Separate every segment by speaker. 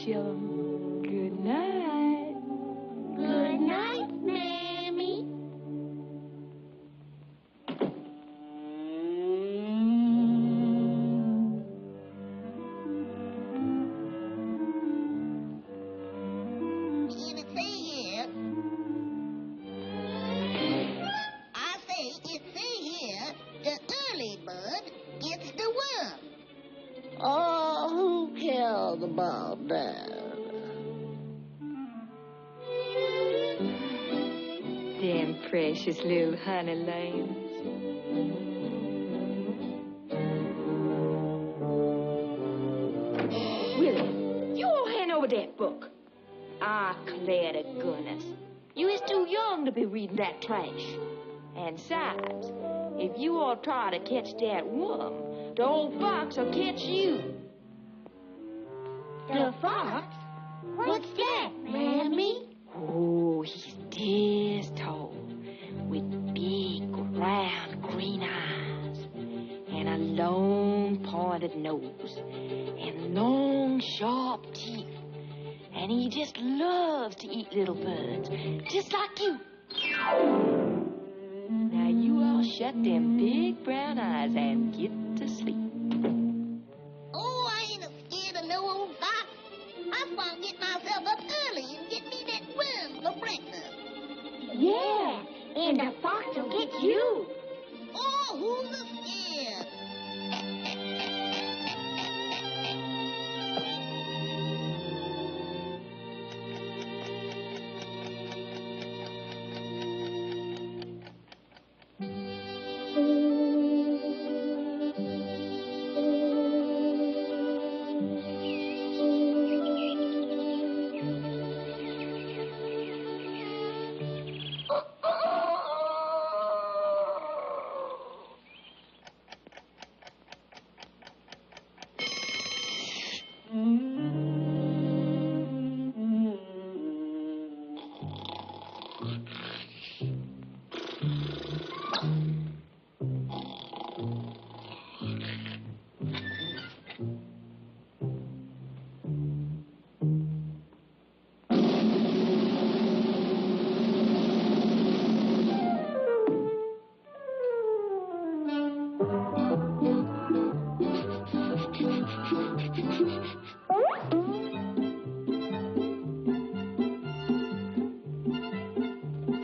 Speaker 1: tell them good night.
Speaker 2: Good night, Mammy.
Speaker 3: Oh, who cares about that?
Speaker 1: Them precious little honey lambs. Willie, you all hand over that book. I declare to goodness, you is too young to be reading that trash. And besides, if you all try to catch that worm, the old fox will catch you.
Speaker 2: The fox? What's that, Mammy?
Speaker 1: Oh, he's this tall, with big, round, green eyes, and a long, pointed nose, and long, sharp teeth. And he just loves to eat little birds, just like you. Now you all shut them big brown eyes and get to sleep.
Speaker 3: Oh, I ain't scared of no old fox. I'm gonna get myself up early and get me that worm for breakfast.
Speaker 2: Yeah, and the fox will get you.
Speaker 3: Oh, who's scared?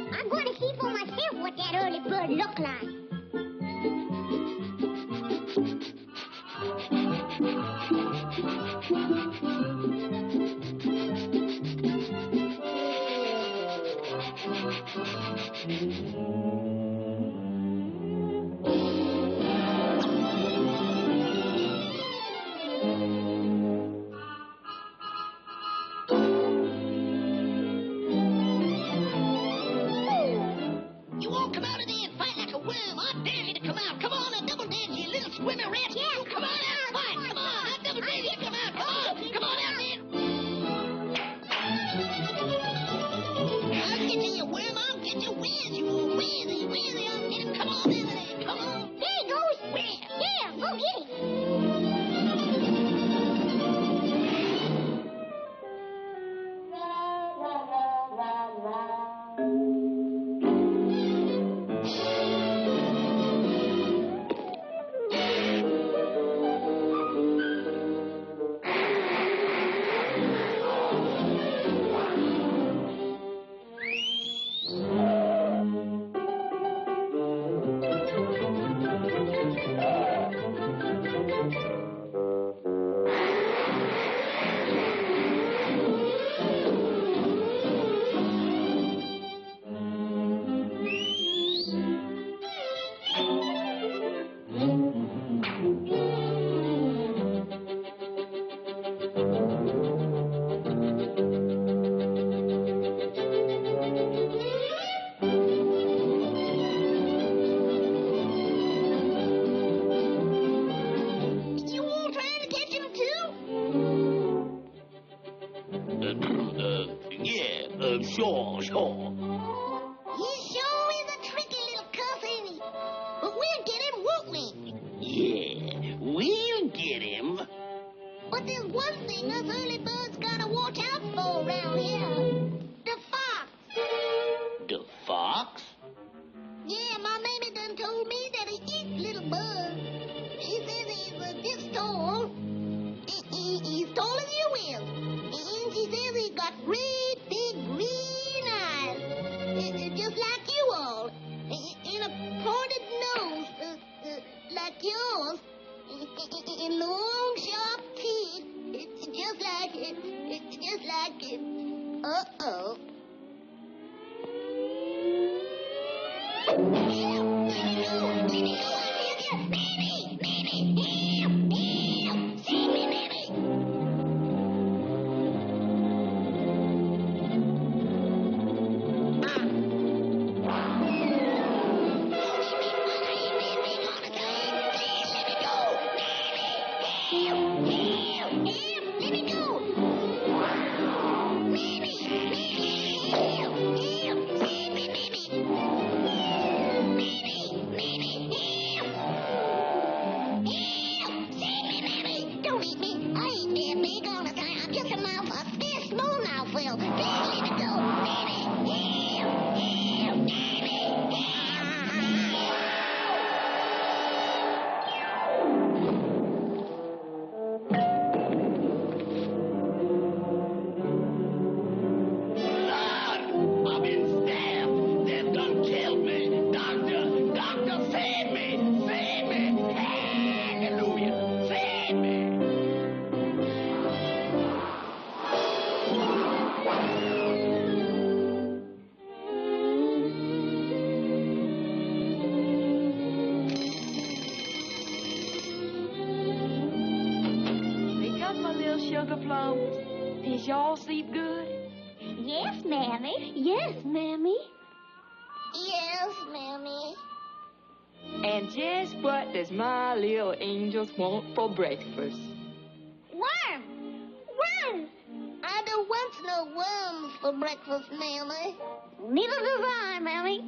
Speaker 2: I'm going to see for myself what that early bird looked like.
Speaker 3: You all come out of there and fight like a worm. I dare you to come out. Come on, double dare you little swimmer rats.
Speaker 2: Yeah,
Speaker 3: come on out and fight. Come on, I double dare you to come out. Come on, come on out there. I'll get you, you worm. I'll get you. Where's you? Where's he? Where's he? I'll get him. Come on over there. Come on.
Speaker 2: There he goes.
Speaker 3: Where?
Speaker 2: There, go get him.
Speaker 4: Sure.
Speaker 3: He sure is a tricky little cuss, ain't he? But we'll get him, won't we?
Speaker 4: Yeah, we'll get him.
Speaker 3: But there's one thing us early birds gotta watch out for around here. The fox.
Speaker 4: The fox?
Speaker 3: Yeah, my mammy done told me that he eats little bugs. She says he's this tall. He's tall as you is. And she says he's got great big green eyes. Just like you all. And a pointed nose like yours. And long sharp teeth. Just like uh-oh. Help! Let me go! Let me go! Mammy! Mammy! Help! Help! Save me, Mammy! Don't eat me. I ain't that big all the time. I'm just a mouthful. A small mouthful. Please let me go. Mammy. Help. Help. Mammy.
Speaker 4: Lord, I've been stabbed. They've done killed me. Doctor, doctor, save me. Save me. Hallelujah. Save me.
Speaker 1: Wake up, my little sugar plums. Did y'all sleep good?
Speaker 2: Yes, Mammy. Yes, Mammy.
Speaker 3: Yes, Mammy.
Speaker 1: And just what does my little angels want for breakfast?
Speaker 3: Worms! Worms! I don't want no worms for breakfast, Mammy.
Speaker 2: Neither does I, Mammy.